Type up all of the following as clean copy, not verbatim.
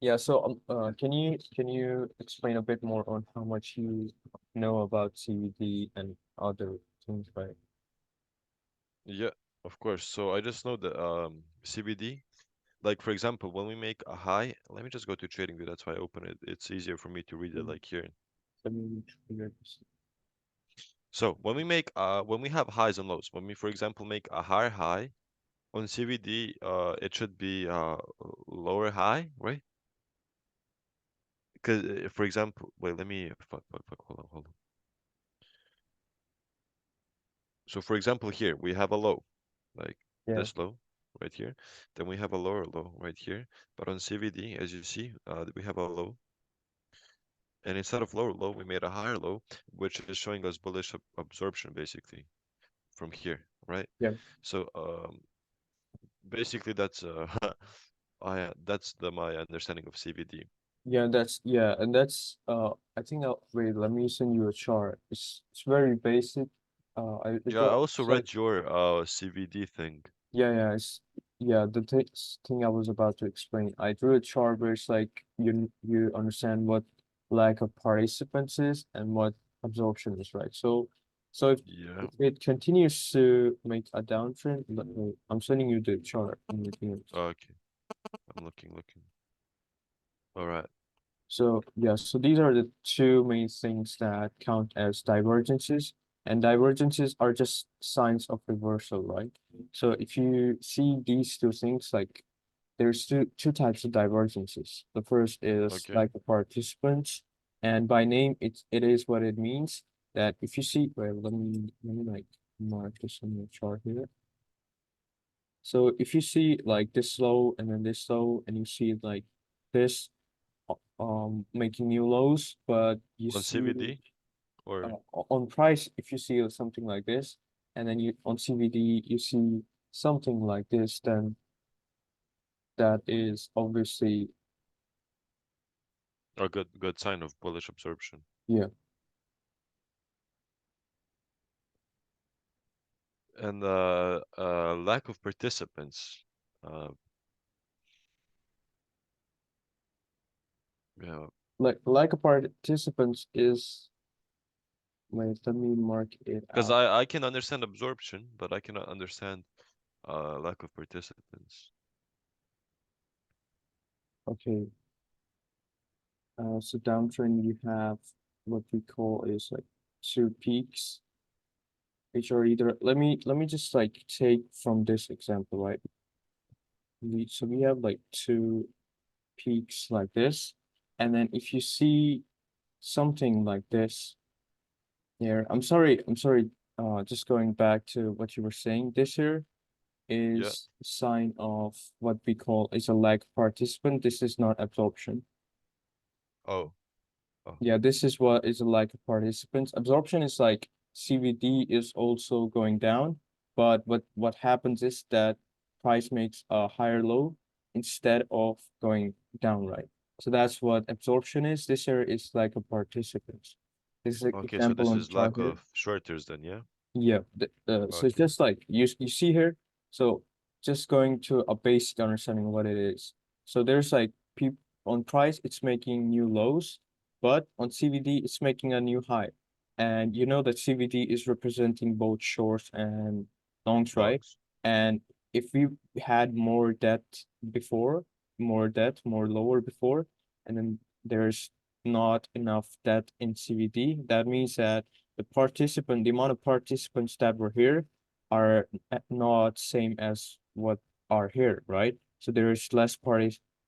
Yeah, so can you explain a bit more on how much you know about CVD and other things, right? Yeah, of course. So I just know that CBD, like for example, when we make a high, let me just go to TradingView. That's why I open it. It's easier for me to read it Mm. like here. Let me figure this. So when we have highs and lows, when we for example make a higher high on CBD, it should be lower high, right? Because for example, wait, let me fuck, hold on. So for example, here we have a low, like Yeah, this low right here. Then we have a lower low right here. But on CVD, as you see, we have a low. And instead of lower low, we made a higher low, which is showing us bullish absorption basically from here, right? yeah, So basically that's that's my understanding of CVD. yeah, and that's I think wait, let me send you a chart. It's very basic. Yeah, I also It's like read your CVD thing. yeah, yeah, the thing I was about to explain. I drew a chart where it's like you understand what lack of participants is and what absorption is, right? So Yeah. if it continues to make a downtrend, I'm sending you the chart in the DMs. Okay. I'm looking. All right. So yeah, so these are the two main things that count as divergences, and divergences are just signs of reversal, right? So if you see these two things, like there's two types of divergences. The first is Okay. like the participants, and by name it is what it means. That if you see, well, let me like mark this on your chart here. So if you see like this low and then this low, and you see like this making new lows, but you On see CVD or on price, if you see something like this, and then you on CVD you see something like this, then that is obviously a good sign of bullish absorption. yeah. And lack of participants. Uh, yeah, Like a participants is, wait, let me mark it because out. I can understand absorption, but I cannot understand lack of participants. Okay, so downtrend you have what we call is like two peaks, which are either let me just like take from this example, right? So we have like two peaks like this, and then if you see something like this here, I'm sorry, just going back to what you were saying, this here Yeah. is a sign of what we call is a lag participant. This is not absorption. Oh. Oh. Yeah, this is what is a lag of participants. Absorption is like CVD is also going down, but what happens is that price makes a higher low instead of going down, right? So that's what absorption is. This here is like a participant. This is an Okay. So example this on the is chart lack here. of shorters then, yeah. Yeah, so it's Okay. just like you see here. So just going to a basic understanding of what it is. So there's like people on price, it's making new lows, but on CVD, it's making a new high. And you know that CVD is representing both shorts and longs, right? Longs. And if we had more debt before, more lower before, and then there's not enough debt in CVD, that means that the amount of participants that were here are not same as what are here, right? So there is less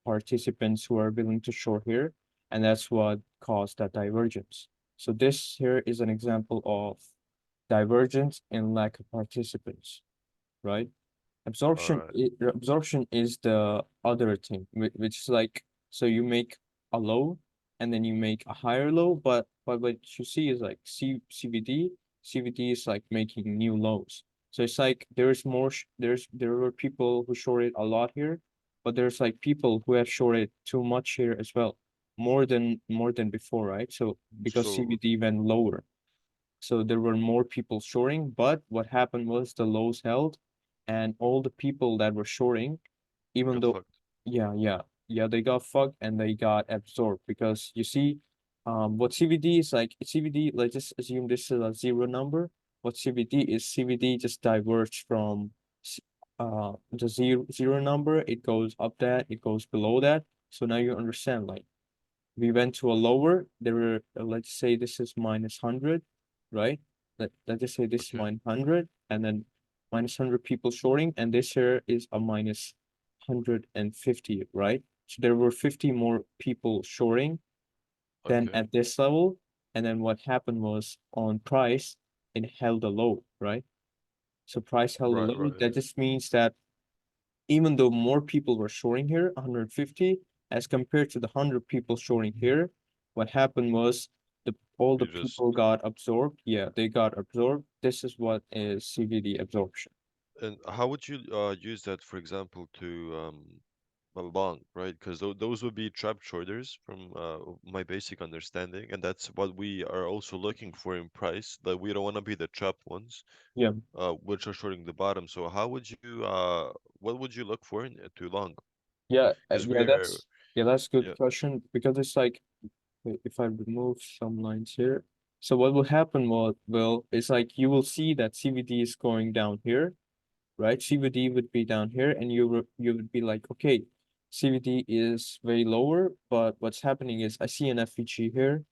participants who are willing to short here, and that's what caused that divergence. So this here is an example of divergence and lack of participants, right? All right. Absorption is the other thing, which is like, so you make a low and then you make a higher low, but what you see is like CVD is like making new lows. So it's like there's more there were people who shorted a lot here, but there's like people who have shorted too much here as well, more than before, right? So because So CVD went lower. So there were more people shorting, but what happened was the lows held, and all the people that were shorting, even got though, fucked. yeah, yeah, they got fucked and they got absorbed because you see, what CVD is like, CVD, let's just assume this is a zero number. What CVD is, CVD just diverges from the zero number, it goes up that, it goes below that. So now you understand, like, we went to a lower, there were, let's say this is -100, right? Let's just say this is Okay. -100, and then -100 people shorting, and this here is a -150, right? So there were 50 more people shorting than Okay. at this level, and then what happened was on price, it held a low, right? So price held a Right, low, right. that just means that even though more people were shorting here, 150, as compared to the 100 people shorting here, what happened was all the We just people got absorbed. Yeah, they got absorbed. This is what is CVD absorption. and how would you use that, for example, to a long, right? Because those would be trap shorters from my basic understanding, and that's what we are also looking for in price. That we don't want to be the trap ones, Yeah, which are shorting the bottom. So how would you what would you look for in to long? yeah, Because yeah. we are That's a good yeah. question because it's like, wait, if I remove some lines here, so what will happen will it's like you will see that CVD is going down here, right? CVD would be down here, and you would be like, okay, CVD is way lower, but what's happening is I see an FVG here.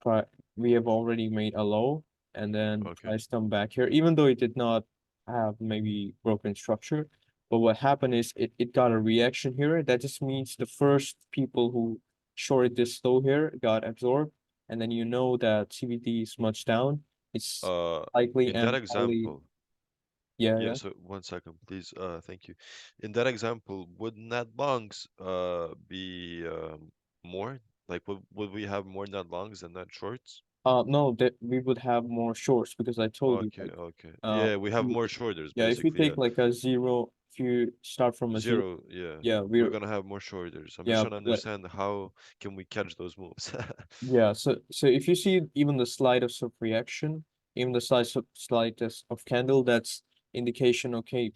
Pri we have already made a low, and then Okay. price come back here, even though it did not have maybe broken structure. But what happened is it got a reaction here. That just means the first people who shorted this low here got absorbed, and then you know that CVD is much down. It's Uh, likely in that and highly, example, yeah, yeah. yeah. So 1 second, please. Thank you. In that example, would net longs be more? Like, would we have more net longs than net shorts? No, that we would have more shorts because I told you, Okay, like, okay. uh, Yeah, we if have you, more shoulders yeah, if you basically. take Yeah. like a zero, if you start from a zero, Zero, yeah. yeah, We're gonna have more shoulders. I'm just yeah, trying to like, understand how can we catch those moves. yeah. So if you see even the slightest of reaction, even the slightest of candle, that's indication. Okay,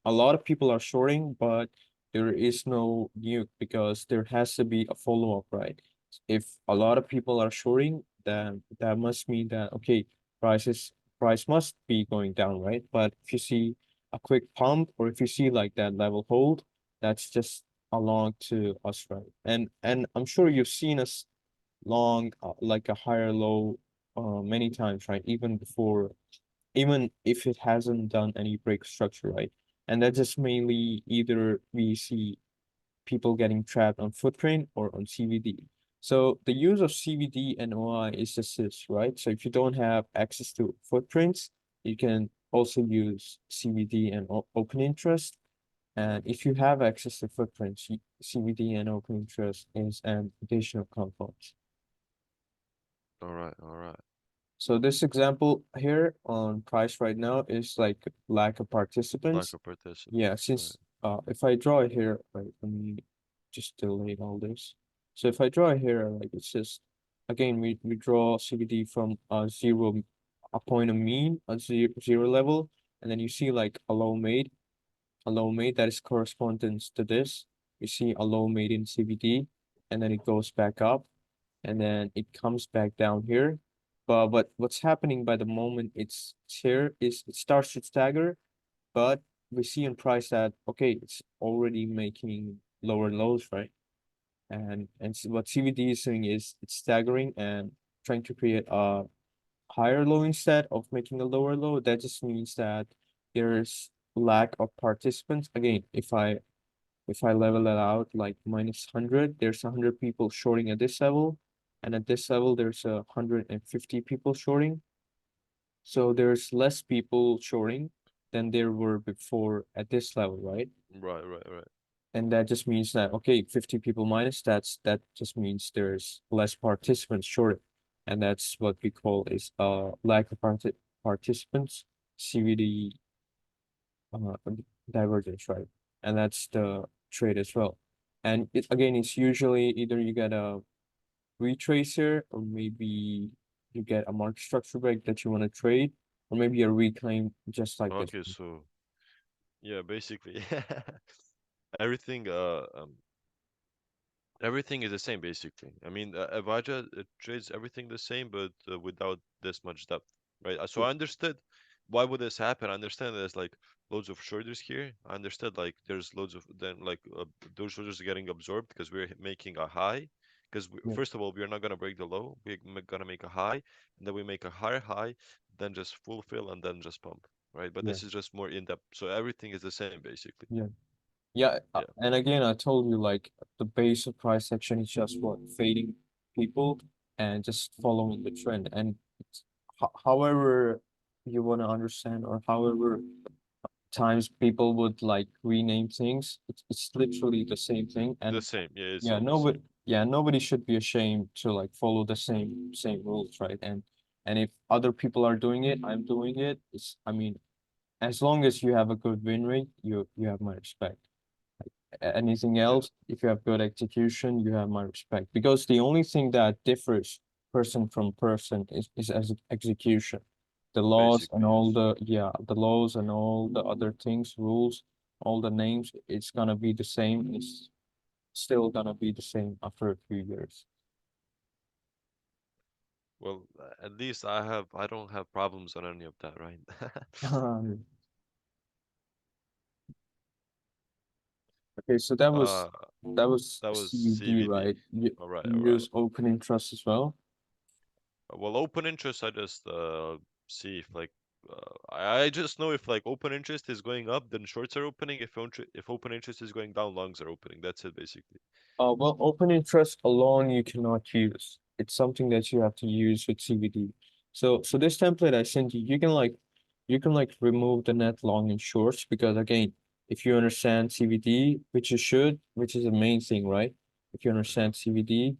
a lot of people are shorting, but there is no nuke because there has to be a follow up, right? If a lot of people are shorting, then that must mean that okay, prices price must be going down, right? But if you see a quick pump or if you see like that level hold, that's just along to us, right? And I'm sure you've seen us long like a higher low many times, right? Even before, even if it hasn't done any break structure, right? And that's just mainly either we see people getting trapped on footprint or on CVD. So the use of CVD and OI is just this, right? So if you don't have access to footprints, you can also use CVD and open interest. And if you have access to footprints, CVD and open interest is an additional component. All right, all right. So this example here on price right now is like lack of Lack participants. of Yeah, participants, right? since if I draw it here, right, let me just delete all this. So if I draw it here, like it's just again we draw CBD from a zero, a point of mean, a zero level, and then you see like a low made that is correspondence to this. You see a low made in CBD, and then it goes back up and then it comes back down here. But what's happening by the moment it's here is it starts to stagger, but we see in price that okay, it's already making lower lows, right? And what CVD is doing is it's staggering and trying to create a higher low instead of making a lower low. That just means that there's lack of participants. Again, if I level it out like -100, there's 100 people shorting at this level, and at this level there's 150 people shorting. So there's less people shorting than there were before at this level, right? Right, right, right. And that just means that okay, 50 people minus, that just means there's less participants shorting. And that's what we call is lack of participants, CVD uh, divergence, right? And that's the trade as well. And it again, it's usually either you get a retracer or maybe you get a market structure break that you want to trade, or maybe a reclaim just like this. Okay, so yeah, basically everything Everything is the same basically. I mean, Avaja trades everything the same, but without this much depth, right? So I understood why would this happen. I understand there's like loads of shoulders here. I understood like there's loads of then like those shoulders are getting absorbed because we're making a high. Because Yeah, first of all, we're not gonna break the low. We're gonna make a high, and then we make a higher high, then just fulfill, and then just pump, right? But yeah, this is just more in depth. So everything is the same basically. yeah. Yeah, Yeah, and again, I told you like the base of price action is just what fading people and just following the trend. And however you want to understand or however times people would like rename things, it's literally the same thing. the And same. Yeah, it's yeah, all the same. nobody should be ashamed to like follow the same rules, right? And if other people are doing it, I'm doing it. I mean, as long as you have a good win rate, you have my respect. Anything Yeah, else, if you have good execution, you have my respect. Because the only thing that differs person from person is as execution. The laws and basically all yes. the yeah, the laws and all the other things, rules, all the names, it's gonna be the same. It's still gonna be the same after a few years. Well, at least I don't have problems on any of that, right? Okay, so Uh, that was that was CUD, CVD. right? All right, You all right. use open interest as well. Well, open interest, I just see if like I just know if like open interest is going up, then shorts are opening. If open interest is going down, longs are opening. That's it basically. Well, open interest alone you cannot use. It's something that you have to use with CBD. So this template I sent you, you can like remove the net long and shorts because again, if you understand CBD, which you should, which is the main thing, right? If you Uh-huh. understand CBD,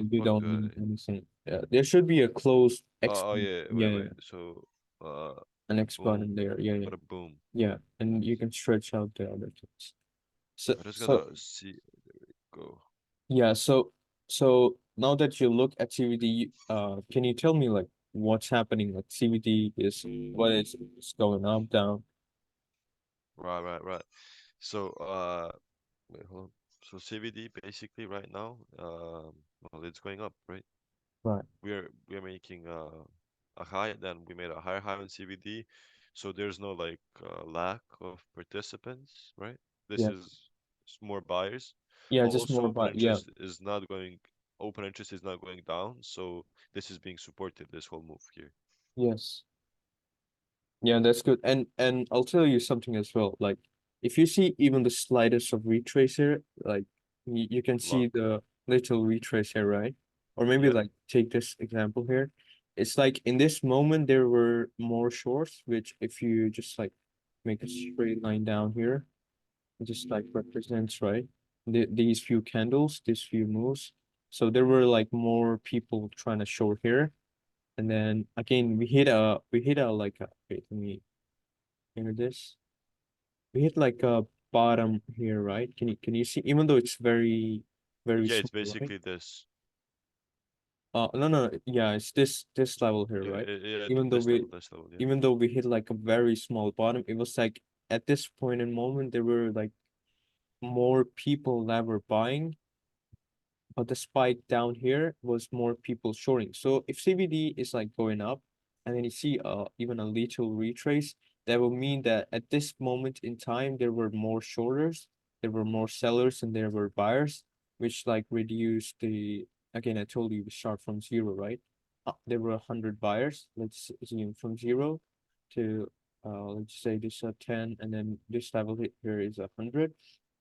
you don't Okay. need anything. There should be a closed X, Oh yeah. yeah, Wait, yeah, wait. So uh, an X button boom. there, yeah, yeah, What a boom. yeah, and you can stretch out the other things. So I just so gotta see. Go. Yeah, so now that you look at CVD, can you tell me like what's happening? Like CVD is what is going up, down, Right, right, right. So wait, hold on. So CVD basically right now, well, it's going up, right? right? We're making a high, then we made a higher high on CVD, so there's no like lack of participants, right? This Yeah, is more buyers. yeah, just Also, more about yeah, open interest is not going down, so this is being supported this whole move here. yes. Yeah, that's good. And I'll tell you something as well. Like if you see even the slightest of retrace here, like you can see Long, the little retrace here, right? Or maybe yeah. like take this example here. It's like in this moment there were more shorts, which if you just like make a straight line down here, it just like represents, right? These few candles, these few moves. So there were like more people trying to short here. And then again we hit a like a wait, let me enter this. We hit like a bottom here, right? Can you see even though it's very Yeah, it's small, right? basically this. No, no, yeah, it's this level here, Yeah, right? yeah, Even though we this level, yeah. even though we hit like a very small bottom, it was like at this point in moment there were like more people that were buying, but the spike down here was more people shorting. So if CBD is like going up and then you see even a little retrace, that will mean that at this moment in time there were more shorters, there were more sellers and there were buyers, which like reduced the again I told you we start from zero, right? There were 100 buyers. Let's assume from zero to let's say this 10 and then this level here is 100.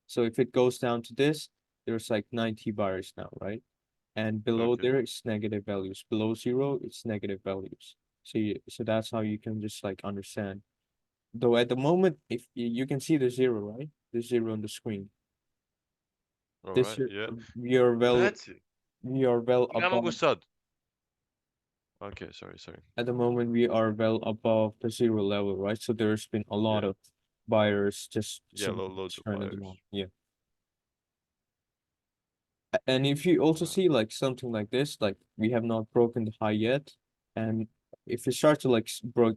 So if it goes down to this, there's like 90 bars now, right? And below Okay. there it's negative values. Below zero, it's negative values. So that's how you can just like understand. Though at the moment, if you can see the zero, right? The zero on the screen. All This right, year yeah. we are well That's it. we are well Kama above Gustad. Okay, sorry, sorry. at the moment we are well above the zero level, right? So there's been a lot Yeah, of buyers just yeah, simply loads of turning them on. buyers. Yeah. And if you also Uh, see like something like this, like we have not broken the high yet, and if you start to like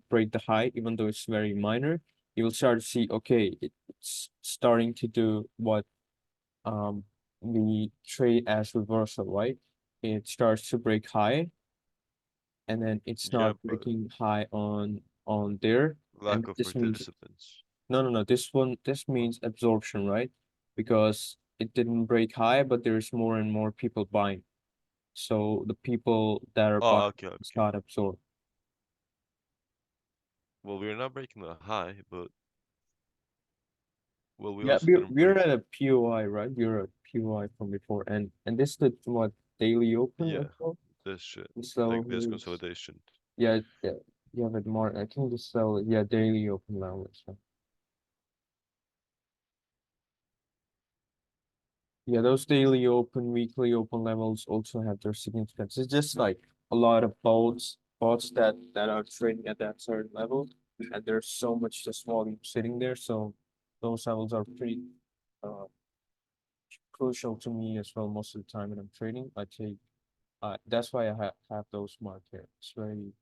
break the high, even though it's very minor, you will start to see, okay, it's starting to do what um we trade as reversal, right? It starts to break high, and then it's Yeah, not but breaking high on there, and lack of this means participants. no. This means absorption, right? Because it didn't break high, but there's more and more people buying. So the people that are Oh, buying okay, is okay. not absorbed. Well, we're not breaking the high, but well, we Yeah, also didn't we're break. at a POI, right? We're at POI from before, and this is what daily open as Yeah, well. this shit, This level like this here is consolidation. yeah, yeah, yeah, but more. I think this level, yeah, daily open level. So yeah, those daily open, weekly open levels also have their significance. It's just like a lot of bots that are trading at that certain level, and there's so much just volume sitting there. So those levels are pretty uh crucial to me as well. Most of the time when I'm trading, I take that's why I have those marked here. It's very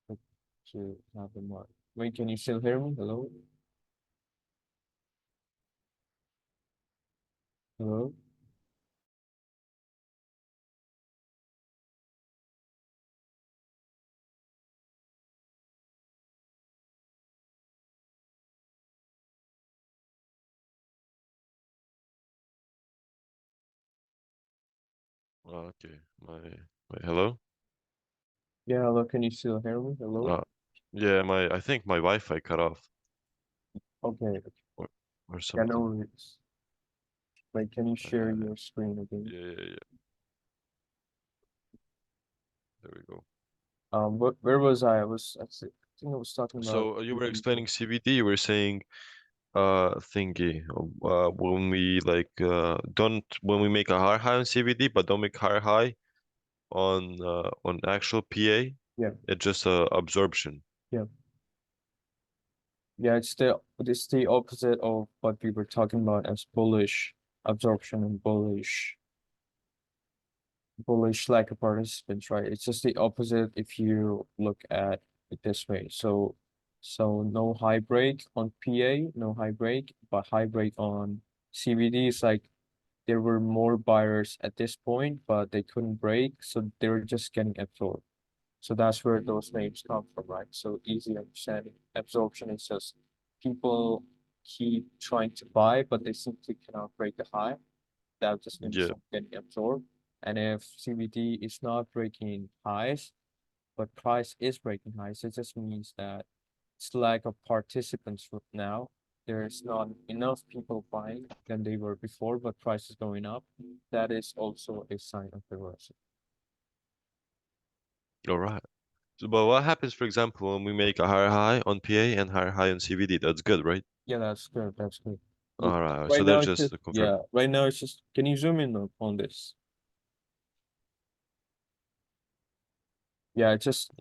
good to have them marked. Wait, can you still hear me? Hello? Hello? Okay, my hello. Yeah, hello, can you still hear me? Hello? Uh, yeah, I think my Wi-Fi cut off Okay. or or Yeah, no something. worries. Wait, can you share Uh, your screen again? yeah. There we go. Where was I? I think I was talking about So you were CVD. explaining CVD. You were saying thingy. When we like don't when we make a high on CVD, but don't make high on actual PA. Yeah, It's just absorption. yeah. Yeah, it's the opposite of what we were talking about as bullish absorption and bullish lack of participants, right? It's just the opposite if you look at it this way. So no high break on PA, no high break, but high break on CBD is like there were more buyers at this point, but they couldn't break, so they were just getting absorbed. So that's where those names come from, right? So easy understanding. Absorption is just people keep trying to buy, but they simply cannot break the high. That just means Yeah. they're getting absorbed. And if CBD is not breaking highs, but price is breaking highs, it just means that it's lack of participants now. There's not enough people buying than they were before, but price is going up. That is also a sign of reversal. All right. So, but what happens, for example, when we make a higher high on PA and higher high on CVD? That's good, right? Yeah, that's good. That's good. All right. So Right they're now it's just just to confirm. yeah. Right now it's just. Can you zoom in on this? Yeah, it's just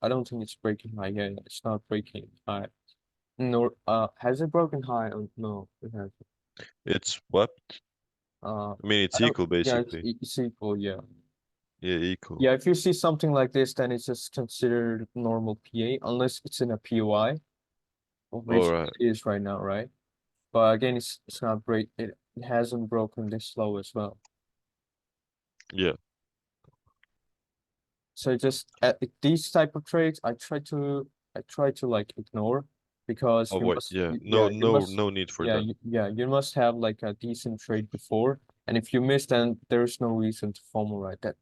I don't think it's breaking high. Yeah, it's not breaking high. Nor has it broken high? No, it hasn't. It's what? I mean, I it's don't. equal Yeah, basically. it's equal. Yeah, Yeah, equal. yeah. If you see something like this, then it's just considered normal PA, unless it's in a POI, All which right. it is right now, right? But again, it's not break. It hasn't broken this low as well. Yeah. So just at these type of trades, I try to like ignore because you Avoid. must Yeah. yeah No, you no, must no need for yeah that. you must have like a decent trade before, and if you miss, then there's no reason to FOMO, right?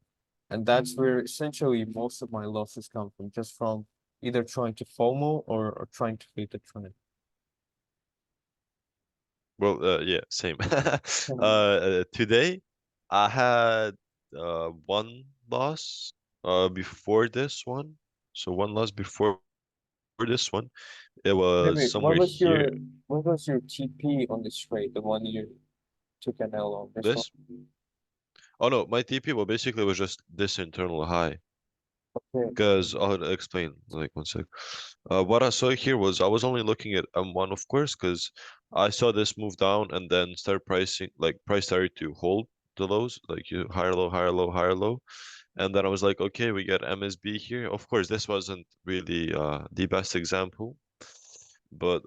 And that's where essentially most of my losses come from, just from either trying to FOMO or trying to beat the trend. Well, yeah, same. Um, Today I had one loss before this one. So one loss before this one. It was Wait, somewhere here. what was your TP on this trade, the one you took an L on this one? This? Oh no, my TP well basically was just this internal high. Okay, Because I'll explain like one sec. What I saw here was I was only looking at M1 of course, because I saw this move down and then start pricing like price started to hold the lows, like you higher low, higher low, higher low. And then I was like, okay, we got MSB here. Of course, this wasn't really the best example, but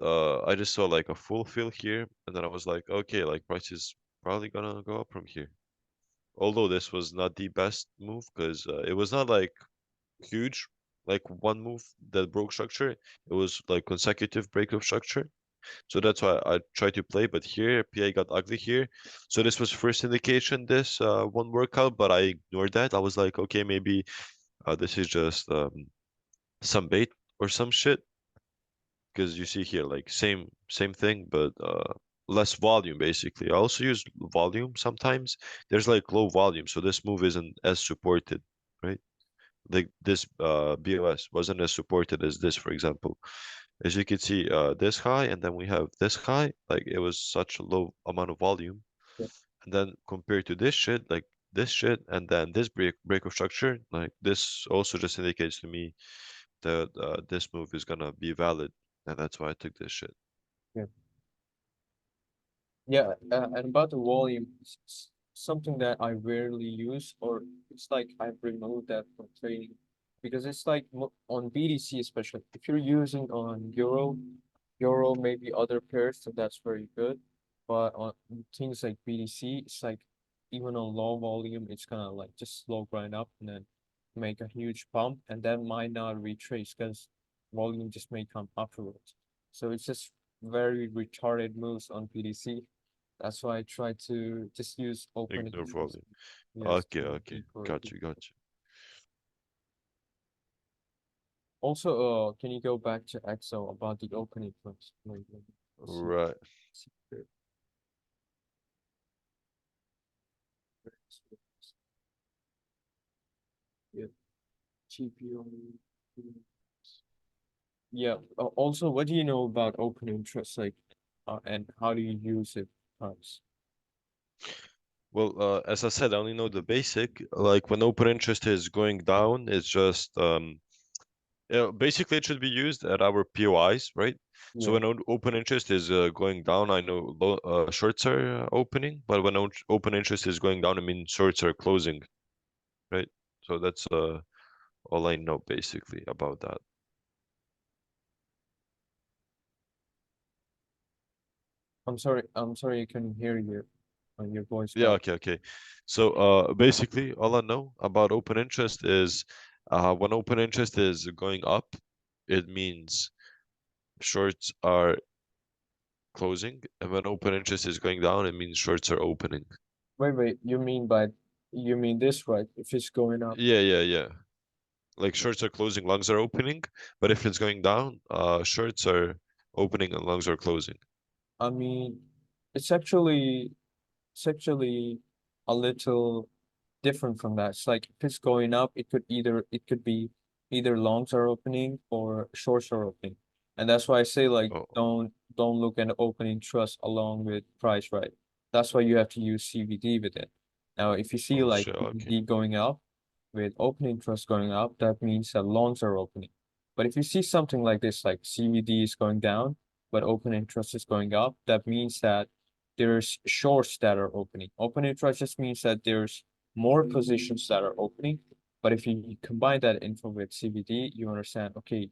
I just saw like a full fill here, and then I was like, okay, like probably gonna go up from here. Although this was not the best move because it was not like huge, like one move that broke structure. It was like consecutive break of structure. So that's why I tried to play. But here, PA got ugly here. So this was first indication this one workout, but I ignored that. I was like, okay, maybe this is just some bait or some shit. Because you see here, like same thing, but less volume basically. I also use volume sometimes. There's like low volume, so this move isn't as supported, right? Like this BOS wasn't as supported as this, for example. As you can see, this high, and then we have this high. Like it was such a low amount of volume, Yeah. and then compared to this shit, like this shit, and then this break of structure, like this also just indicates to me that this move is gonna be valid, and that's why I took this shit. Yeah. Yeah, and about the volume, it's something that I rarely use, or it's like I've removed that from trading because it's like on BTC especially. If you're using on Euro maybe other pairs, so that's very good. But on things like BTC, it's like even on low volume, it's gonna like just slow grind up and then make a huge pump, and that might not retrace because volume just may come afterwards. So it's just very retarded moves on BTC. That's why I try to just use open Ignore interest. volume. Yes, Okay, to okay. deeper. Got you, got you. Also, can you go back to Excel about the opening first? Let's see. Right. Yeah, GPU. Yeah. Also, what do you know about open interest, like, and how do you use it? Perhaps. Well, as I said, I only know the basic. Like when open interest is going down, it's just basically it should be used at our POIs, right? So Yeah. when open interest is going down, I know shorts are opening, but when open interest is going down, I mean shorts are closing, right? So that's all I know basically about that. I'm sorry, I couldn't hear you. Your voice Yeah, got. okay, okay. So basically all I know about open interest is when open interest is going up, it means shorts are closing, and when open interest is going down, it means shorts are opening. Wait. You mean this, right? If it's going up. Yeah, yeah, yeah. Like shorts are closing, longs are opening, but if it's going down, shorts are opening and longs are closing. I mean, it's actually it's actually a little different from that. It's like if it's going up, it could be either longs are opening or shorts are opening. And that's why I say like Oh, don't look at opening trust along with price, right? That's why you have to use CVD with it. Now, if you see oh like shit, okay. CVD going up with opening trust going up, that means that longs are opening. But if you see something like this, like CVD is going down, but open interest is going up, that means that there's shorts that are opening. Open interest just means that there's more positions that are opening. But if you combine that info with CVD, you understand, okay,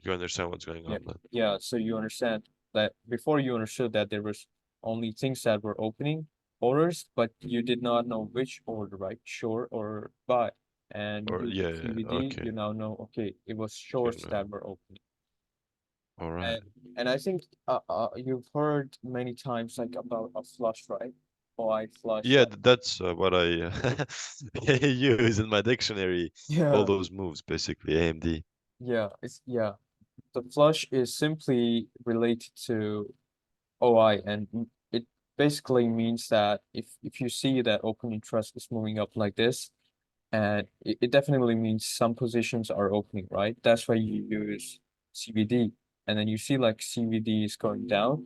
You understand what's going yeah, on then? yeah. So you understand that before you understood that there was only things that were opening orders, but you did not know which order, right? Short or buy. And Or using yeah, yeah, CVD, okay. you now know, okay, it was Okay, shorts no. that were opening. All right. And and I think you've heard many times like about a flush, right? Oh, I flush Yeah, like that's what I use in my dictionary. All yeah, those moves, basically, AMD. yeah. The flush is simply related to OI, and it basically means that if you see that open interest is moving up like this, and it definitely means some positions are opening, right? That's why you use CVD, and then you see like CVD is going down,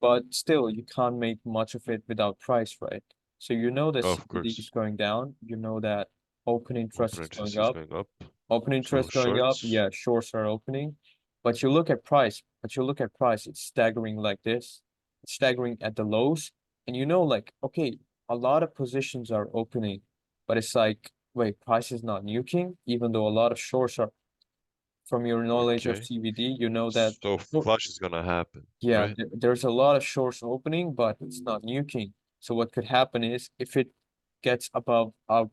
but still you can't make much of it without price, right? So you know that Of CVD is course. going down, you know that open interest Open is interest going is up. going up. Open So interest going up, shorts. yeah, shorts are opening. But you look at price, it's staggering like this. It's staggering at the lows. And you know, like, okay, a lot of positions are opening, but it's like, wait, price is not nuking, even though a lot of shorts are from your knowledge of Okay. CVD, you know that So oh, flush is gonna happen, yeah, right? there's a lot of shorts opening, but it's not nuking. So what could happen is if it gets above a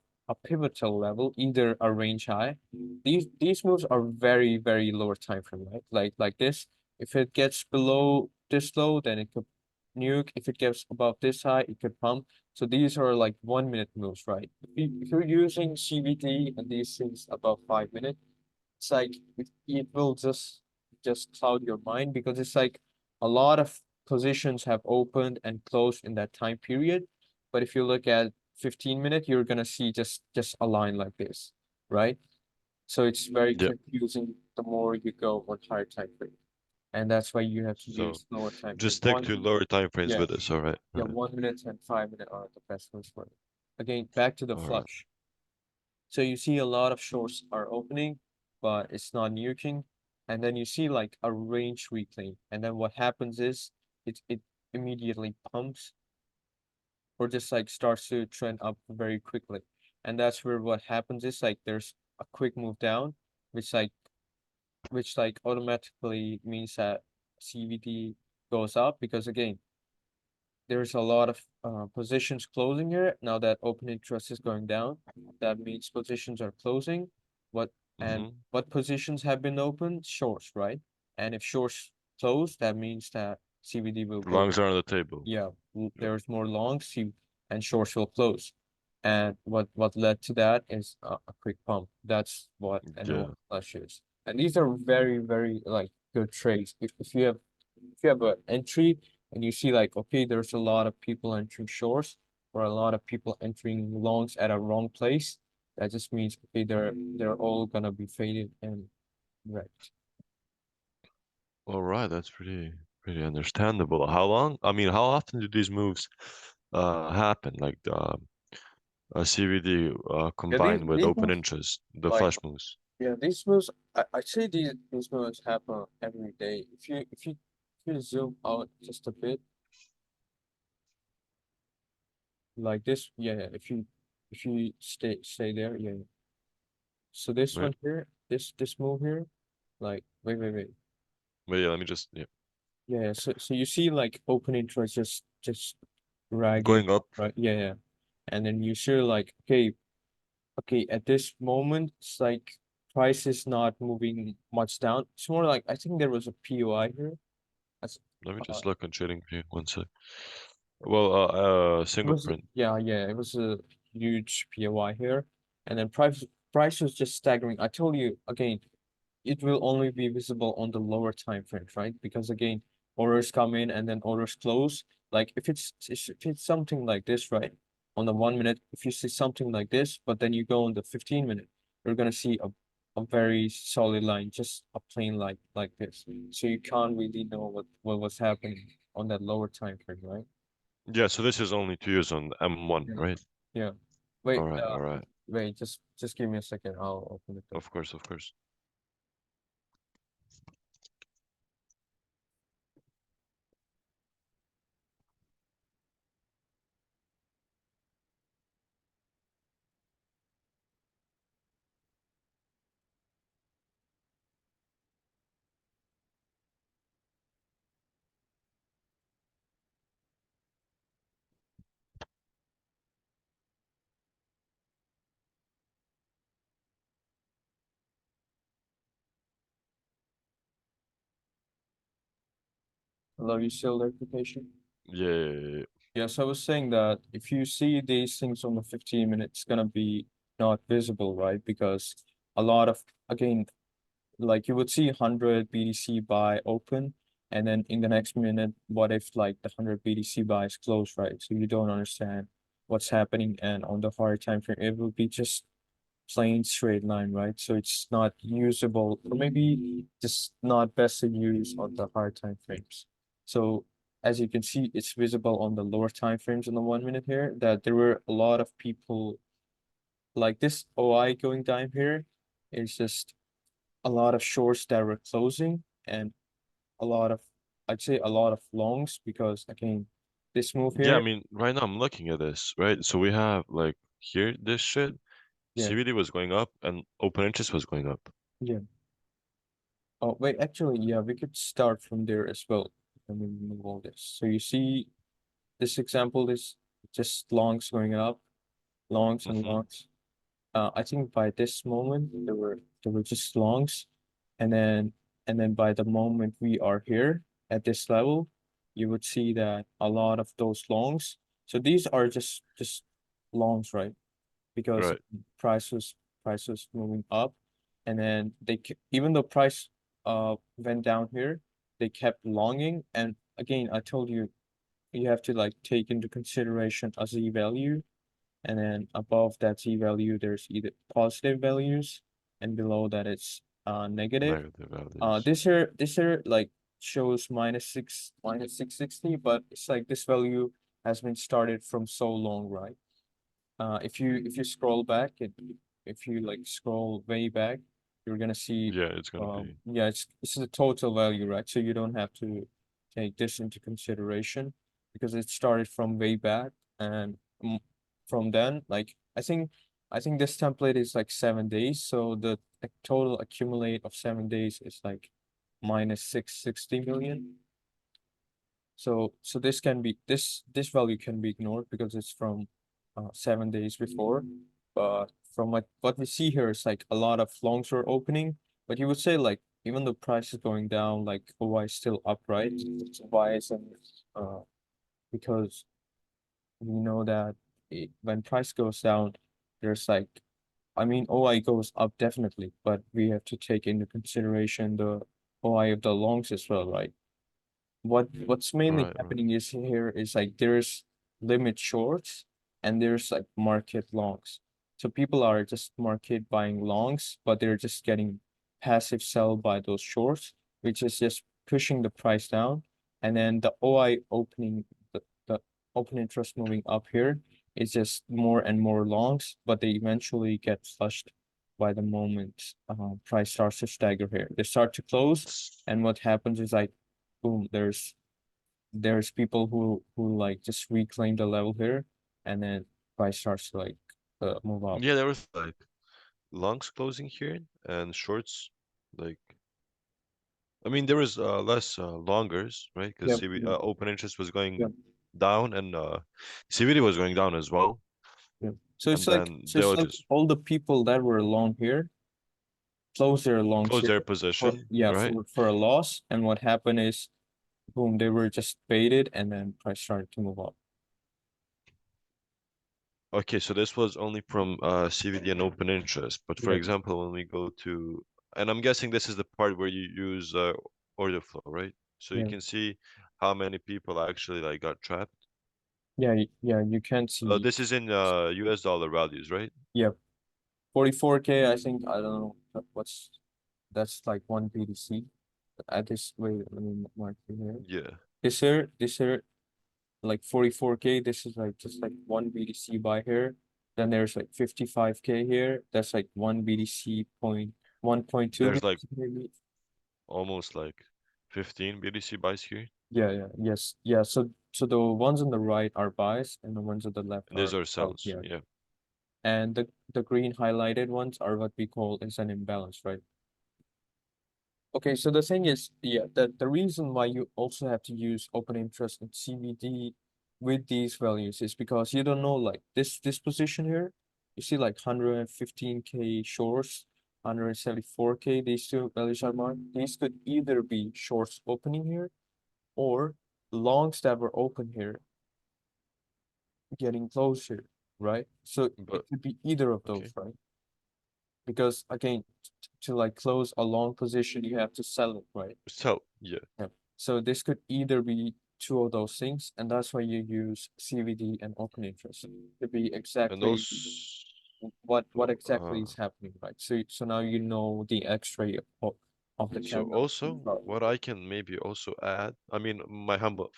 pivotal level, either a range high, these moves are very lower time frame, right? Like this. If it gets below this low, then it could nuke. If it gets above this high, it could pump. So these are like 1 minute moves, right? If you're using CVT and these things above 5 minutes, it's like it will just cloud your mind because it's like a lot of positions have opened and closed in that time period. But if you look at 15 minutes, you're gonna see just a line like this, right? So it's very Yeah. confusing the more you go on higher time frame. And that's why you have to So use lower time frame. just stick to lower time frames Yeah, with this. All right. All yeah, right. 1 minute and 5 minute are the best ones for it. Again, back to the All right. flush. So you see a lot of shorts are opening, but it's not nuking. And then you see like a range reclaim. And then what happens is it immediately pumps or just like starts to trend up very quickly. And that's where what happens is like there's a quick move down, which like automatically means that CVT goes up because again, there's a lot of positions closing here. Now that open interest is going down, that means positions are closing. What and Mm-hmm. what positions have been opened? Shorts, right? And if shorts close, that means that CBD will go. Lungs are on the table. Yeah, Yep. there's more longs, and shorts will close. And what led to that is a quick pump. That's what an Yeah. open flush is. And these are very like good trades. If you have an entry and you see like, okay, there's a lot of people entering shorts or a lot of people entering longs at a wrong place, that just means okay, they're all gonna be faded and wrecked. All right. That's pretty understandable. How long? I mean, how often do these moves happen? Like CVD Yeah, combined with these open moves interest, the like flash moves. yeah, these moves I'd say these moves happen every day. If you zoom out just a bit, like this, yeah, if you stay there, yeah. So this Right? one here, this move here, like wait. But yeah, let me just Yeah, so you see like open interest just dragging going up. right? Yeah. And then you see like okay, at this moment it's like price is not moving much down. It's more like I think there was a POI here. That's Let me uh just look on trading view. One sec. Well, it single was print. yeah, it was a huge POI here. And then price was just staggering. I told you again, it will only be visible on the lower time frames, right? Because again, orders come in and then orders close. Like if it's something like this, right? On the 1 minute, if you see something like this, but then you go on the 15 minute, you're gonna see a very solid line, just a plain like this. So you can't really know what was happening on that lower time frame, right? Yeah, so this is only to use on M1, Yeah. right? Yeah. Wait, All right. wait, just give me a second. I'll open it up. Of course, of course. Hello, you still there, Kokeshi? Yeah. Yes, I was saying that if you see these things on the 15 minute, it's gonna be not visible, right? Because a lot of, again, like you would see 100 BTC buy open, and then in the next minute, what if like the 100 BTC buy is closed, right? So you don't understand what's happening, and on the hard time frame, it will be just plain straight line, right? So it's not usable, or maybe just not best to use on the hard time frames. So as you can see, it's visible on the lower time frames on the 1 minute here that there were a lot of people like this OI going down here. It's just a lot of shorts that were closing and a lot of, I'd say a lot of longs because again, this move Yeah, I here, mean, right now I'm looking at this, right? So we have like here, this shit, yeah, CVD was going up and open interest was going up. yeah. Oh, wait, actually, yeah, we could start from there as well. Let me move all this. So you see this example, this just longs going up, longs and Mm-hmm. longs. I think by this moment there were just longs, and then by the moment we are here at this level, you would see that a lot of those longs. So these are just longs, right? Because Right. price was price was moving up, and then even though price went down here, they kept longing. And again, I told you you have to like take into consideration a z value, and then above that z value there's either positive values, and below that it's negative. Negative values. This here like shows minus 660, but it's like this value has been started from so long, right? If you scroll back, if you like scroll way back, you're gonna see, Yeah, it's gonna be yeah, it's the total value, right? So you don't have to take this into consideration because it started from way back, and from then, like I think this template is like 7 days, so the total accumulate of 7 days is like minus 660 million. So this value can be ignored because it's from 7 days before. But from what we see here is like a lot of longs are opening. But you would say like even though price is going down, like OI is still up, right? Why isn't because we know that when price goes down, there's like I mean OI goes up definitely, but we have to take into consideration the OI of the longs as well, right? What's mainly right, right. happening is here is like there's limit shorts and there's like market longs. So people are just market buying longs, but they're just getting passive sell by those shorts, which is just pushing the price down. And then the OI opening, the open interest moving up here is just more and more longs, but they eventually get flushed by the moment price starts to stagger here. They start to close, and what happens is like boom, there's people who like just reclaim the level here, and then price starts to like move up. Yeah, there was like longs closing here and shorts. Like, I mean, there was less longers, right? Because Yep, CB yep, open interest was yep, going down and CBD was going down as well. yep. So And it's like then so they it's will like just all the people that were long here close their longs close here their for position, yeah right? for a loss, and what happened is boom, they were just baited, and then price started to move up. Okay, so this was only from CVD and open interest. But for Yeah, example, when we go to, and I'm guessing this is the part where you use order flow, right? So you yeah, can see how many people actually like got trapped. yeah, yeah. You can see, This is in US dollar values, right? yeah, 44K. I think I don't know what's that's like one BTC. At this wait, let me mark it here. Yeah. This here like 44K. This is like just like one BTC buy here. Then there's like 55K here. That's like one BTC point 1.2 There's like BTC maybe. almost like 15 BTC buys here, Yeah, yeah, yes, yeah. So the ones on the right are buys, and the ones on the left and these are are sells. sells. Yeah, Yeah. and the green highlighted ones are what we call is an imbalance, right? Okay, so the thing is, yeah, the reason why you also have to use open interest and CBD with these values is because you don't know like this position here, you see like 115K shorts, 174K, these two values are marked. These could either be shorts opening here or longs that were open here getting closer, right? So it But could be either of those, okay. right? Because again, to like close a long position, you have to sell it, right? So yeah. Yeah. So this could either be two of those things, and that's why you use CVD and open interest to be And exactly also what exactly uh is happening, right? So now you know the X-ray of the so candle. also what I can maybe also add, I mean my humble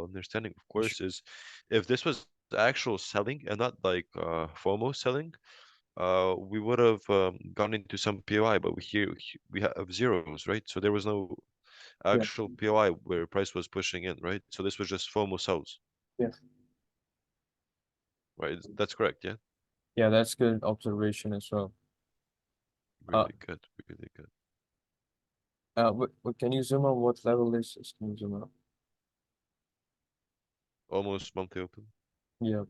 understanding of course is if this was actual selling and not like FOMO selling, we would have gone into some POI, but we have zeros, right? So there was no Yeah, actual POI where price was pushing in, right? So this was just FOMO sells, yeah, right? That's correct, yeah? yeah. That's good observation as well. Uh, Really good, really good. can you zoom out what level this is? Can you zoom out? Almost monthly open. Yeah.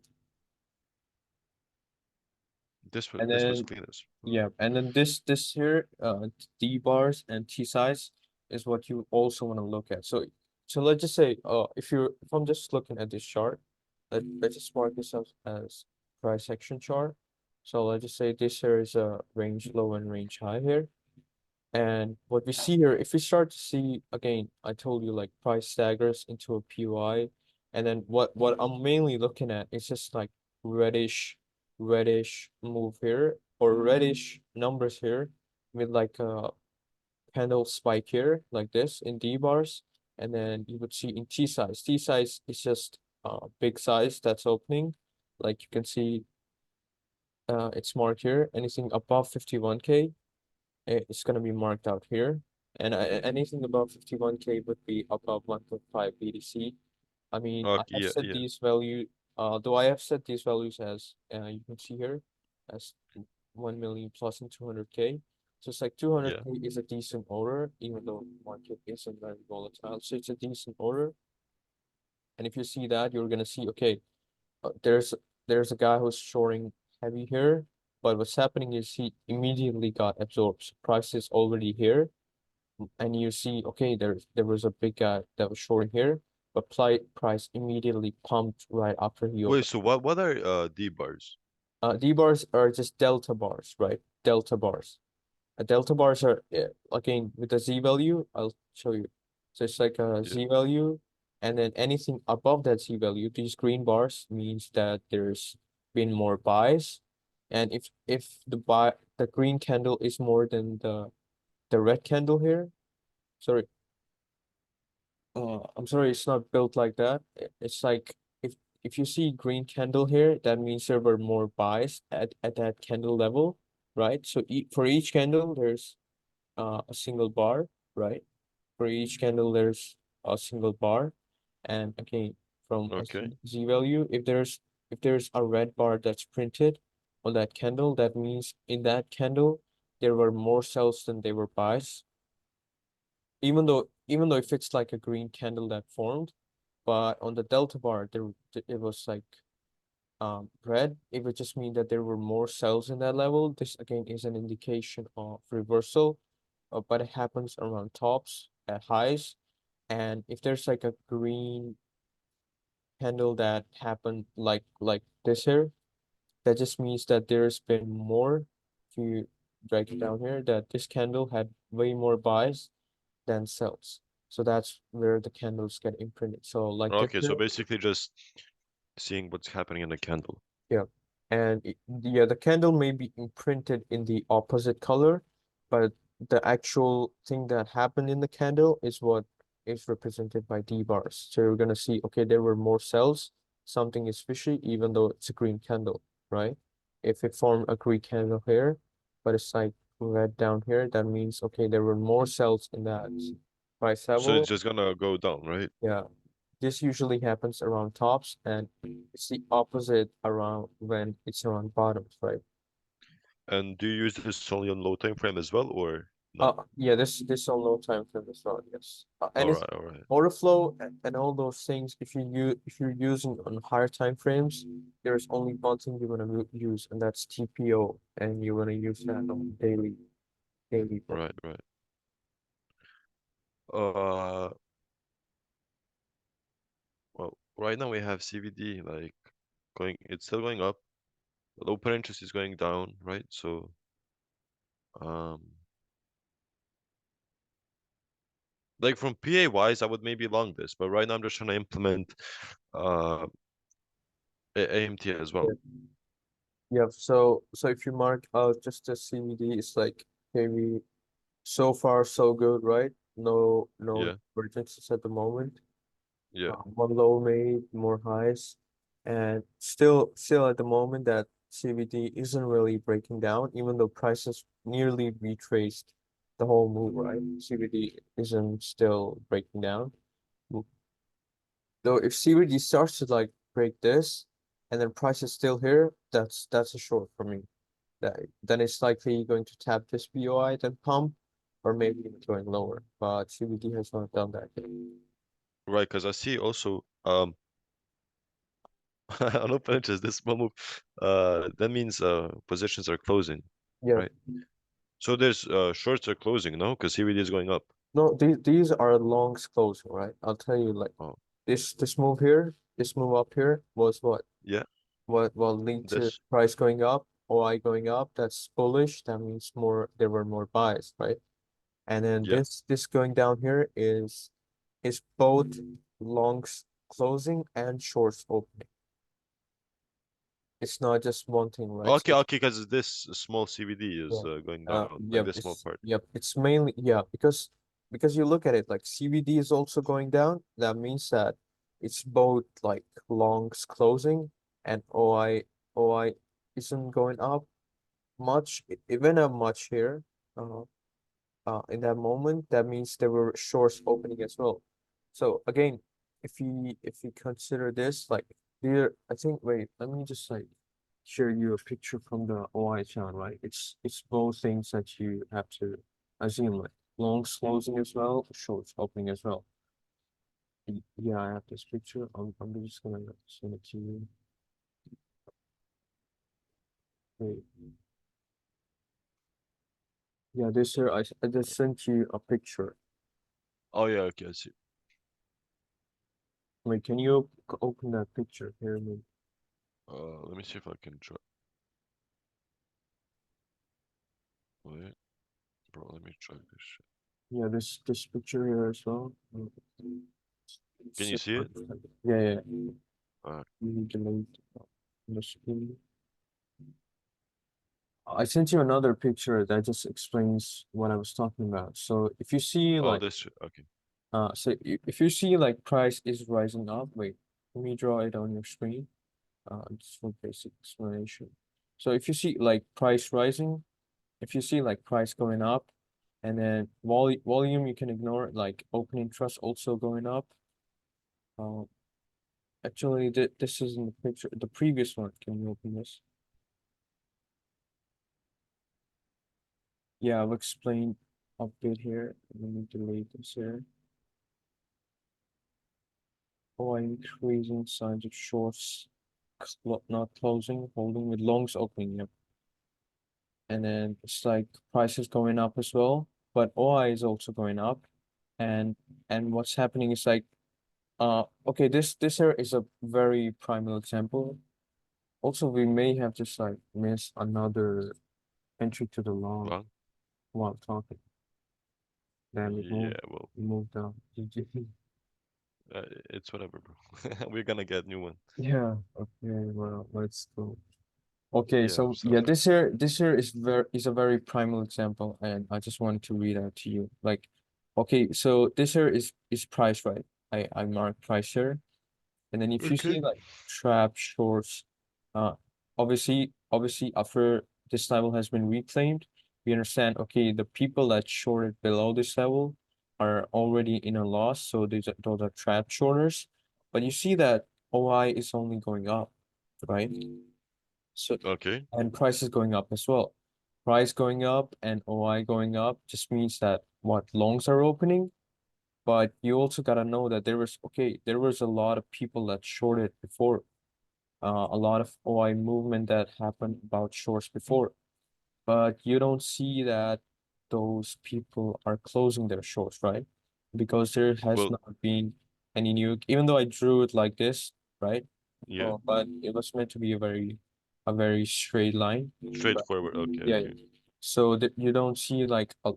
And This was then cleanest. yeah, and then this here, DBars and TSize is what you also want to look at. So let's just say, if I'm just looking at this chart, let's just mark this as price action chart. So let's just say this here is a range low and range high here. And what we see here, if we start to see again, I told you like price staggers into a POI, and then what I'm mainly looking at is just like reddish move here or reddish numbers here with like a candle spike here like this in D bars, and then you would see in T size. T size is just big size that's opening, like you can see it's marked here. Anything above 51K it's gonna be marked out here. And anything above 51K would be above 1.5 BTC. I mean, I have Yeah, set yeah, these value, though I have set these values as you can see here as 1 million plus and 200K. So it's like yeah. 200K is a decent order, even though market isn't very volatile. So it's a decent order. And if you see that, you're gonna see, okay, there's a guy who's shorting heavy here, but what's happening is he immediately got absorbed. So price is already here, and you see, okay, there was a big guy that was shorting here, but price immediately pumped right after he Wait, opened. so what are D-bars? D bars are just delta bars, right? Delta bars. Delta bars are again with the Z value. I'll show you. So it's like a Yeah. Z value, and then anything above that Z value, these green bars means that there's been more buys, and if the green candle is more than the red candle here, sorry, I'm sorry, it's not built like that. It's like if you see green candle here, that means there were more buys at that candle level, right? So for each candle, there's a single bar, right? For each candle, there's a single bar, and again, from a Okay. Z value, if there's a red bar that's printed on that candle, that means in that candle there were more sells than there were buys. Even though if it's like a green candle that formed, but on the delta bar it was like red, it would just mean that there were more sells in that level. This again is an indication of reversal, but it happens around tops at highs. And if there's like a green candle that happened like this here, that just means that there's been more. If you drag it down here, that this candle had way more buys than sells. So that's where the candles get imprinted. So like this Okay, here, so basically just seeing what's happening in the candle. yeah. And yeah, the candle may be imprinted in the opposite color, but the actual thing that happened in the candle is what is represented by D bars. So you're gonna see, okay, there were more cells, something is fishy, even though it's a green candle, right? If it formed a green candle here, but it's like red down here, that means okay, there were more cells in that price So it's level. just gonna go down, right? Yeah. This usually happens around tops, and it's the opposite around when it's around bottoms, right? And do you use this only on low time frame as well, or no? Yeah, this on low time frame as well, yes. And it's All right. order flow and all those things. If you're using on higher time frames, there's only one thing you want to use, and that's TPO, and you want to use that on daily. Right, right. Uh, well, right now we have CVD like it's still going up. The open interest is going down, right? So, um, like from PA wise, I would maybe long this, but right now I'm just trying to implement uh AMT as well. Yeah. Yeah. So if you mark out just the CVD, it's like maybe so far so good, right? No Yeah, divergences at the moment. yeah. One low made, more highs, and still at the moment that CBD isn't really breaking down, even though prices nearly retraced the whole move, right? CBD isn't still breaking down. Mm. Though if CBD starts to like break this, and then price is still here, that's a short for me. That then it's likely going to tap this BOI, then pump, or maybe even going lower. But CBD has not done that yet. Right, because I see also on open interest, this small move, that means positions are closing, Yeah. right? So there's shorts are closing, no? Because CVD is going up. No, these are longs closing, right? I'll tell you, like Oh, this move here, this move up here was what yeah, what will lead to this, price going up, OI going up. That's bullish. That means more there were more buys, right? And then yeah. this going down here is both longs closing and shorts opening. It's not just one thing, right? Okay, So okay, because this small CVD is yeah. going down, like this small part. Yep, it's mainly yeah, because you look at it like CVD is also going down. That means that it's both like longs closing and OI isn't going up much, even a much here. Uh, in that moment, that means there were shorts opening as well. So again, if you consider this like here, I think wait, let me just like share you a picture from the OI chart, right? It's both things that you have to assume like longs closing as well, shorts opening as well. Yeah, I have this picture. I'm just gonna send it to you. Wait. Yeah, this here I just sent you a picture. Oh yeah, okay, I see. Wait, can you open that picture here? Let me see if I can try. Wait, bro, let me try this shit. Yeah, this picture here as well. Can you see it? Yeah, yeah. Uh, You delete the screen. I sent you another picture that just explains what I was talking about. So if you see oh, like this shit. Okay. if you see like price is rising up, wait, let me draw it on your screen. Just for basic explanation. So if you see like price rising, if you see like price going up, and then volume you can ignore it, like opening trust also going up. Um, actually, this isn't the picture. The previous one. Can you open this? Yeah, I'll explain a bit here. Let me delete this here. Oh, increasing signs of shorts, not closing, holding with longs opening. Yep. And then it's like prices going up as well, but OI is also going up, and what's happening is like okay, this here is a very primal example. Also, we may have just like missed another entry to the long Well, while talking. Then yeah, well, it moved down. it's whatever, bro. We're gonna get new one. Yeah, okay, well, let's go. Okay, Yeah, so so yeah, this here is a very primal example, and I just wanted to read out to you. Like, okay, so this here is price, right? I mark price here, and then if you see okay. like trap shorts, uh, obviously after this level has been reclaimed, we understand. Okay, the people that shorted below this level are already in a loss, so those are trap shorters. But you see that OI is only going up, right? So, Okay. and price is going up as well. Price going up and OI going up just means that what longs are opening, but you also gotta know that there was a lot of people that shorted before, a lot of OI movement that happened about shorts before, but you don't see that those people are closing their shorts, right? Because there has Well, not been any new, even though I drew it like this, right? yeah. Oh, but it was meant to be a very straight line. But Straightforward. Okay, yeah, okay. so that you don't see like a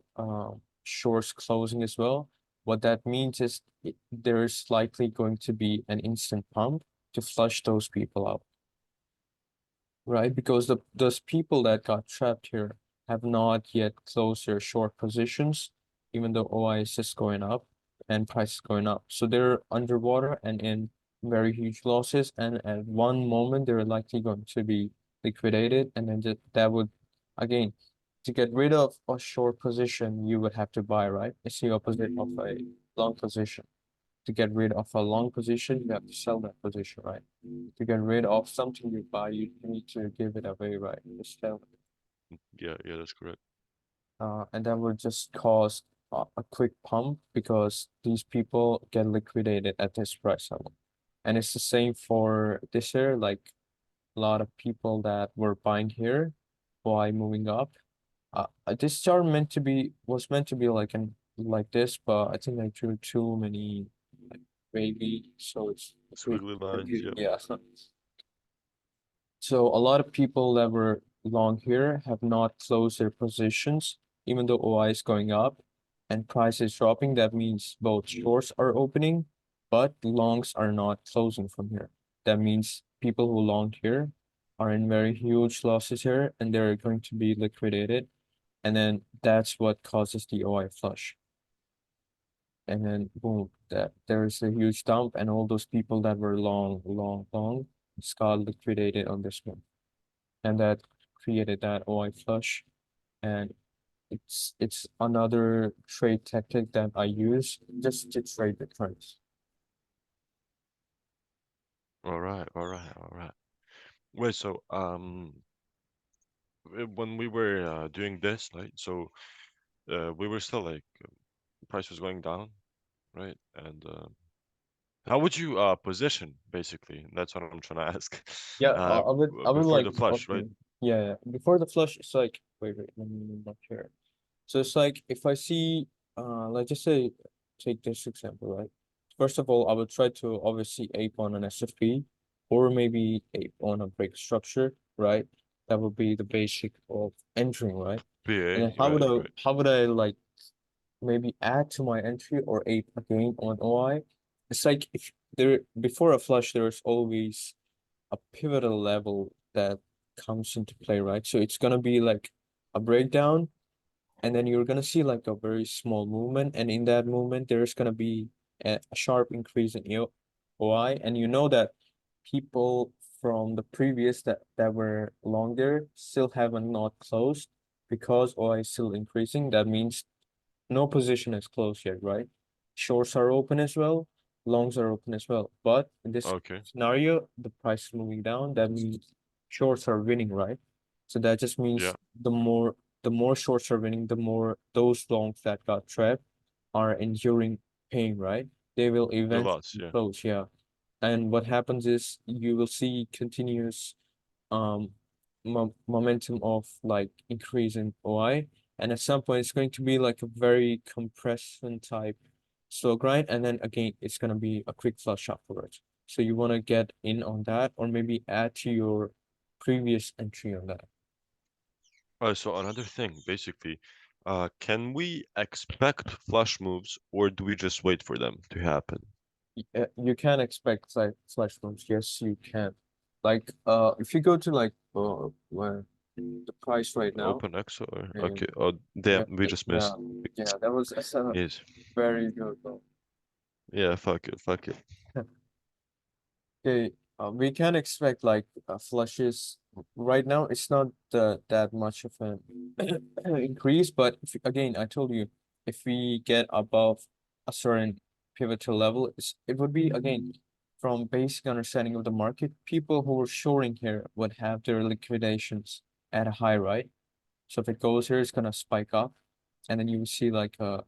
shorts closing as well. What that means is there's likely going to be an instant pump to flush those people out, right? Because those people that got trapped here have not yet closed their short positions, even though OI is just going up and price is going up. So they're underwater and in very huge losses, and at one moment they're likely going to be liquidated, and then that would again to get rid of a short position, you would have to buy, right? It's the opposite of a long position. To get rid of a long position, you have to sell that position, right? To get rid of something you buy, you need to give it away, right? Just sell it. Yeah, yeah, that's correct. And that would just cause a quick pump because these people get liquidated at this price level. And it's the same for this here, like a lot of people that were buying here while moving up. This chart was meant to be like this, but I think I drew too many like wavy, so it's a bit Squiggly lines, confusing. yep. Yeah. So a lot of people that were long here have not closed their positions, even though OI is going up and price is dropping. That means both shorts are opening, but longs are not closing from here. That means people who long here are in very huge losses here and they're going to be liquidated. And then that's what causes the OI flush. And then boom, that there's a huge dump and all those people that were long just got liquidated on this one. And that created that OI flush. And it's another trade tactic that I use just to trade the trends. All right, all right, all right. Wait, so when we were doing this, right? So we were still like price was going down, right? And how would you position basically? That's what I'm trying to ask. Yeah, I would Before like the flush, right? okay. Yeah. Before the flush, it's like wait, let me move up here. So it's like if I see let's just say take this example, right? First of all, I would try to obviously ape on an SFP or maybe ape on a break structure, right? That would be the basic of entering, right? And then PA, right, right. how would I like maybe add to my entry or ape again on OI? It's like if there before a flush, there's always a pivotal level that comes into play, right? So it's gonna be like a breakdown and then you're gonna see like a very small movement, and in that movement there's gonna be a sharp increase in OI, and you know that people from the previous that were longer still haven't not closed because OI is still increasing. That means no position is closed yet, right? Shorts are open as well, longs are open as well. But in this Okay. scenario, the price is moving down. That means shorts are winning, right? So that just means Yeah. the more shorts are winning, the more those longs that got trapped are enduring pain, right? They will The lots, eventually yeah. close, yeah. And what happens is you will see continuous um momentum of like increase in OI, and at some point it's going to be like a very compression type slow grind, and then again it's gonna be a quick flush afterwards. So you want to get in on that or maybe add to your previous entry on that. So another thing, basically, can we expect flush moves or do we just wait for them to happen? You can expect like flash moves. Yes, you can. Like if you go to like where the price right now, Open X or and okay. Oh damn, yeah, we just yeah, missed. yeah, that was Yes. very good though. Yeah, fuck it, fuck it. Okay, we can expect like flushes. Right now, it's not that much of an increase, but if, again, I told you, if we get above a certain pivotal level, it would be again from basic understanding of the market. People who are shorting here would have their liquidations at a high, right? So if it goes here, it's gonna spike up, and then you will see like a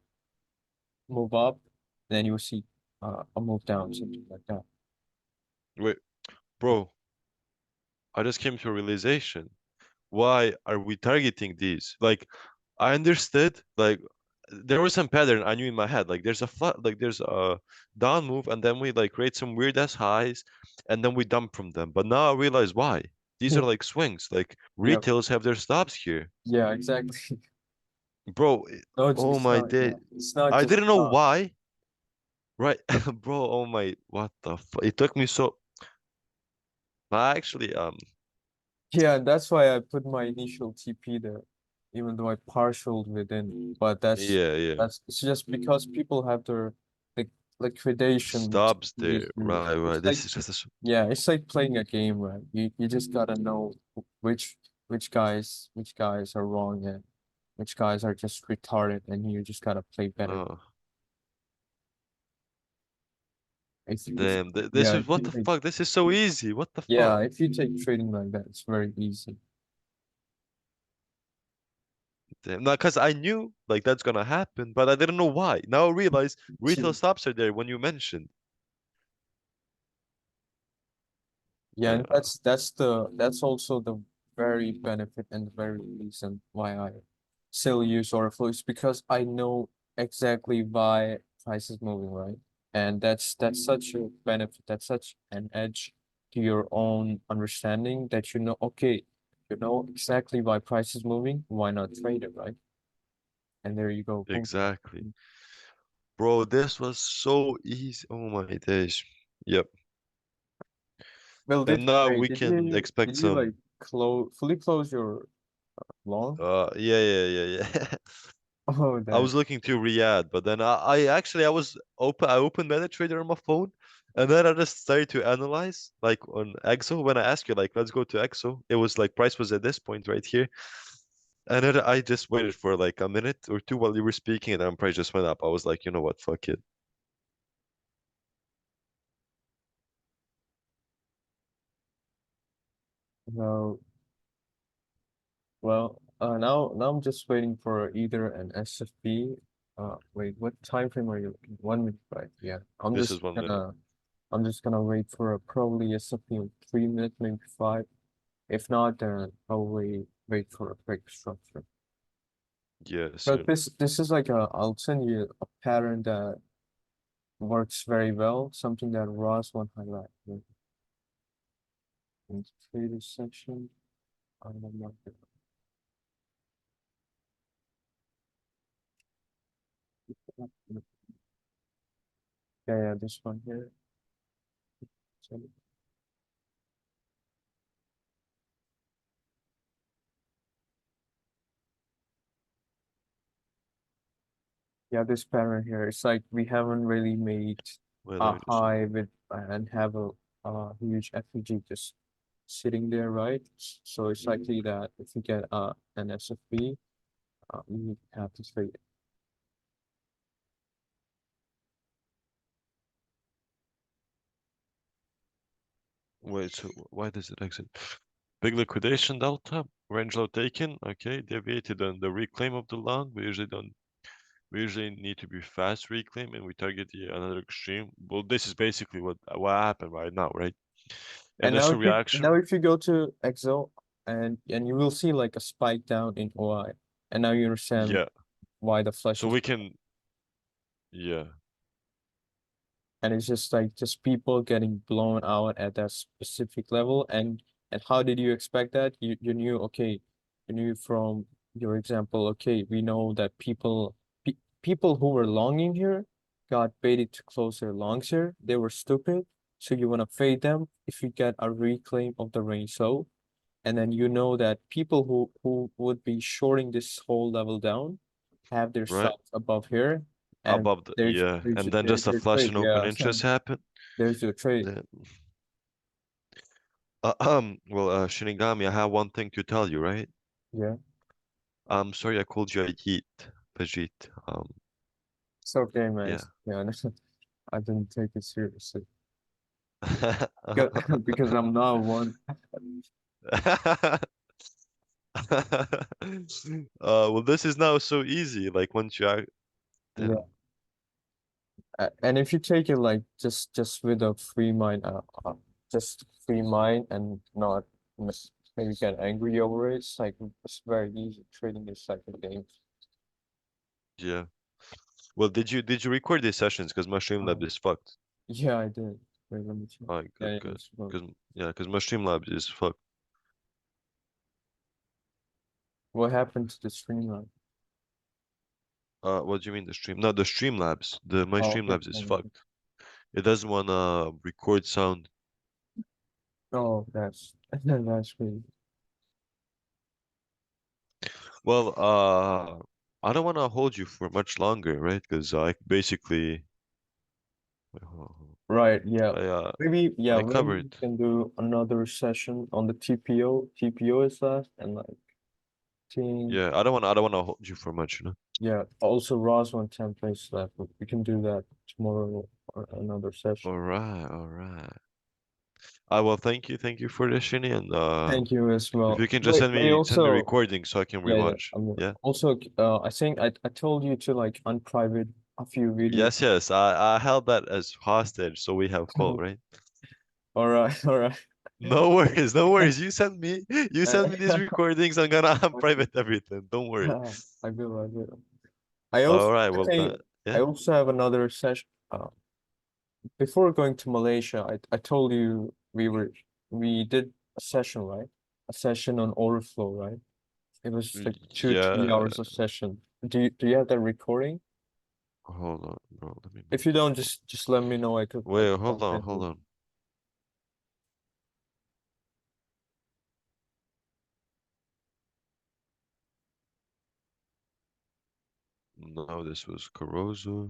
move up, then you will see a move down, something like that. Wait, bro, I just came to a realization. Why are we targeting these? Like, I understood, like, there was some pattern I knew in my head. Like, there's a flat, like, there's a down move, and then we like create some weird ass highs, and then we dump from them. But now I realize why. These are like swings. Like, Yeah, retails have their stops here. yeah, exactly. Bro, No, oh it's my not. Yeah, day. it's not I just didn't know about. why. Right, bro, oh my, what the fuck? It took me so. I actually, Yeah, that's why I put my initial TP there, even though I partialed within. But yeah, yeah. that's it's just because people have their like liquidation Stops TP there. is huge. Right, It's right. like This is just a. yeah, it's like playing a game, right? You just gotta know which which guys are wrong and which guys are just retarded, and you just gotta play better. Oh, If damn. This yeah, is what the fuck? This is so easy. What the fuck? if you take trading like that, it's very easy. Damn. No, because I knew like that's gonna happen, but I didn't know why. Now I realize retail stops are there when you mentioned. Yeah, Right? and that's also the very benefit and the very reason why I still use orderflow is because I know exactly why price is moving, right? And that's such a benefit, that's such an edge to your own understanding that you know, okay, you know exactly why price is moving, why not trade it, right? And there you go. Boom. Exactly. Bro, this was so easy. Oh my days. Yep. Well, And now we did can expect you like some fully close your long? yeah. Oh, I that. was looking to Riyadh, but then I actually I opened MetaTrader on my phone, and then I just started to analyze like on EXO. When I asked you like let's go to EXO, it was like price was at this point right here, and then I just waited for like a minute or two while you were speaking, and then price just went up. I was like, you know what, fuck it. No, well, now I'm just waiting for either an SFP. Wait, what time frame are you looking? 1 minute, right? Yeah, This is 1 minute. I'm just gonna wait for a probably SFP in 3 minutes, maybe five. If not, then probably wait for a break structure. Yeah, But soon. this is like I'll send you a pattern that works very well, something that Ross want highlight in the trader section. I don't know. Yeah, this one here. So, yeah, this pattern here. It's like we haven't really made a Weather just high with and have a huge FEG just sitting there, right? So it's likely that if we get an SFB, we have to trade it. wait. So why does it exit? Big liquidation delta, range low taken. Okay, deviated on the reclaim of the long. We usually need to be fast reclaim and we target the another extreme. Well, this is basically what happened right now, right? And now Initial reaction. if you go to Excel and you will see like a spike down in OI, and now you understand Yeah. why the flush So is. we can, yeah, And it's just like just people getting blown out at that specific level. And how did you expect that? You knew, okay, you knew from your example, okay, we know that people who were longing here got baited to close their longs here. They were stupid, so you want to fade them if you get a reclaim of the range. So and then you know that people who would be shorting this whole level down have their right? stops above here, and Above the, yeah. And then there's just a your flash trade. and open Yeah, interest happen. there's your trade. Then, well, Shinigami, I have one thing to tell you, right? Yeah, I'm sorry I called you a yeet, Pajit. it's okay, man. Yeah. Yeah, I didn't take it seriously because because I'm not one. Well, this is now so easy. Like once you are, Yeah, then and if you take it like just with a free mind, just free mind and not maybe get angry over it, it's very easy. Trading is like a game. yeah. Well, did you record these sessions? Because my Streamlabs Um, is fucked. yeah, I did. Wait, let me check. Alright, Yeah, good, yeah, good. it's well. Because yeah, because my Streamlabs is fucked. What happened to the streamline? What do you mean the stream? No, the Streamlabs. My Oh, okay. Streamlabs is fucked. It doesn't wanna record sound. Oh, that's that's really Well, I don't wanna hold you for much longer, right? Because I basically, wait, hold on, right. Yeah, I maybe we covered. can do another session on the TPO. TPO is that, and like team. Yeah, I don't wanna hold you for much, you know. Yeah, also Ross one templates left. We can do that tomorrow or another session. All right, all right. Well, thank you for this, Shinny, and Thank you as if well. you can just Wait, send me recording so I can yeah. rewatch. Yeah. Also, I think I told you to like unprivate a few videos. Yes, yes. I held that as hostage, so we have call, right? All right, all right. No worries, no worries. You send me these recordings. I'm gonna unprivate everything. Don't worry. I will, I will. I All also, right, I well think, done. I Yeah. also have another session. Before going to Malaysia, I told you we did a session, right? A session on orderflow, right? It was like two, three Yeah. hours of session. Do you have that recording? Hold on, bro. Let me If move you this don't, over. just let me know. I could Wait, hold on, send hold you. on. No, this was corrosive.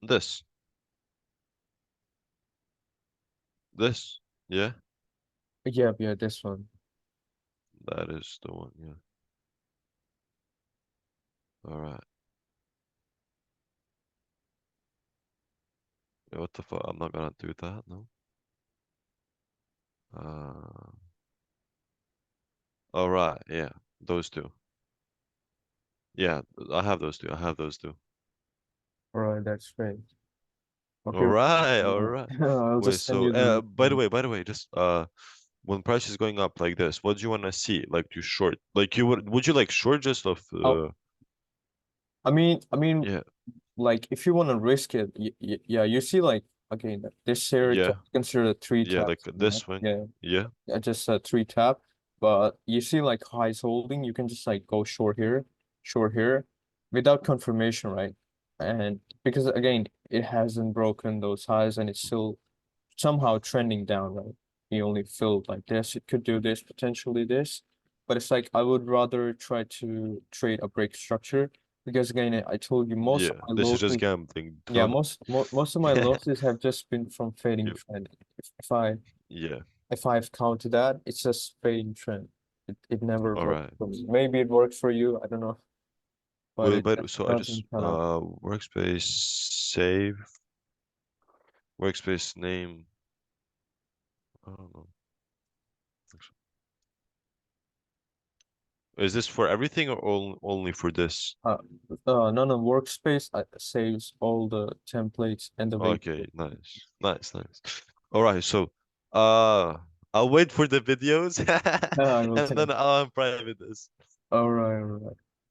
This. This. Yeah, Yeah, yeah, this one. that is the one. Yeah. All right. Yeah, what the fuck? I'm not gonna do that. No. Uh. All right. Yeah. Those two. Yeah, I have those two. I have those two. All right, that's great. Okay, All right. All right. I'll Wait. just send So, you the. by the way, just when price is going up like this, what do you want to see? Like you short? Like would you like short just of Oh, I mean, yeah, like if you want to risk it, yeah, you see, like again, this here yeah, consider three yeah, like taps. Yeah, this one. yeah, Yeah, just a three tap. But you see, like highs holding, you can just like go short here, without confirmation, right? And because again, it hasn't broken those highs, and it's still somehow trending down, right? You only feel like this, it could do this, potentially this, but it's like I would rather try to trade a break structure because again, I told you most of yeah. my This is just losses, gambling, yeah, huh? most of my losses have just been from fading You, trend. yeah. If I've counted that, it's just fading trend. It never All works right. for me. Maybe it works for you, I don't know, but Wait, it but so I just doesn't count out. workspace save workspace name. I don't know. Is this for everything or only for this? Uh, no, workspace saves all the templates and the Okay, variables. nice, nice, nice. All right, so uh, I'll wait for the videos I will and tell. then I'll unprivate this. All right.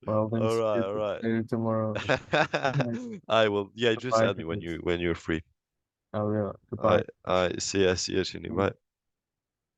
Well, then All see right, you all right. later tomorrow. I will. Yeah, just Bye, add me guys. when you're free. I will. Goodbye. I see. I see you, Shini. Bye.